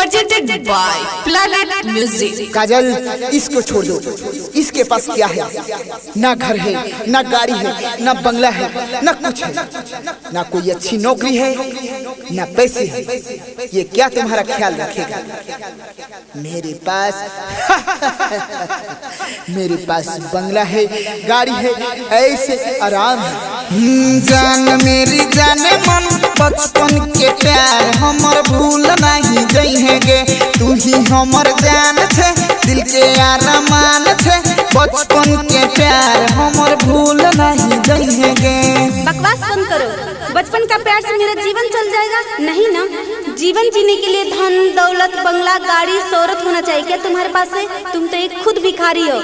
presented by Planet Music। काजल, इसको छोड़ दो। इसके पास क्या है? ना घर है, ना गाड़ी है, ना बंगला है, ना कुछ है, ना कोई अच्छी नौकरी है, ना पैसे है। ये क्या तुम्हारा ख्याल रखेगा? मेरे पास मेरे पास बंगला है, गाड़ी है, ऐसे आराम है। जान मेरी जाने मन बचपन के प्यार हमर भूल नहीं जइहेगे। तू ही हमर जान छे, दिल के अरमान छे। बचपन के प्यार हमर भूल नहीं जइहेगे। बकवास बंद करो। बचपन का प्यार से मेरा जीवन चल जाएगा? नहीं ना। जीवन जीने के लिए धन दौलत बंगला गाड़ी शोहरत होना चाहिए। क्या तुम्हारे पास है? तुम तो एक खुद भिखारी हो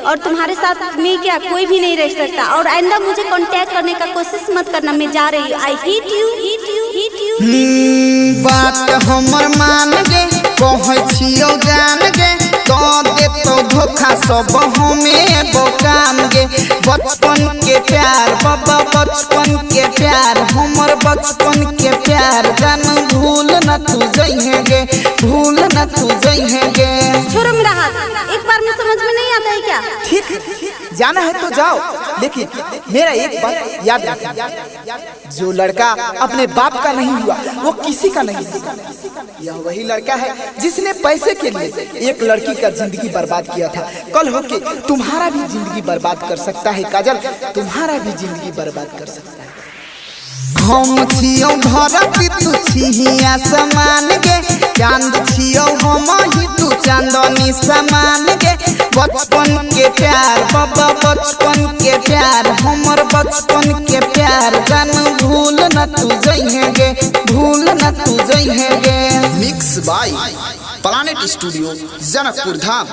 और तुम्हारे साथ में क्या कोई भी नहीं रह सकता। और आइंदा मुझे कांटेक्ट करने का कोशिश मत करना। मैं जा रही हूँ। I hate you, hate you, hate you. बात हमर मान गे, कहै छियौ जान गे। तो दे तो धोखा सब हमें बोकाम गे। बचपन के प्यार बाबा, बचपन के प्यार हमर बचपन के प्यार। जान भूल न तू जइहेगे, भूल न तू जइहेगे। छोड़ो मेरा हाथ। एक बार में समझ में नहीं आता है क्या? ठीक है, जाना है तो जाओ, लेकिन मेरा एक बात याद रखना, जो लड़का अपने बाप का नहीं हुआ वो किसी का नहीं हुआ। यह वही लड़का है जिसने पैसे के लिए एक लड़की का जिंदगी बर्बाद किया था। कल होके तुम्हारा भी जिंदगी बर्बाद कर सकता है काजल, तुम्हारा भी जिंदगी बर्बाद कर सकता है। हम छियौ धरती, तू छिही आसमान गे। चांद छियौ हम ही, तू चांदनी समान गे। बचपन के प्यार बाबा, बचपन के प्यार हमर बचपन के प्यार। जान भूल न तू जइहेगे, भूल न तू जइहेगे। Mix by Planet Studio, Janakpur Dham.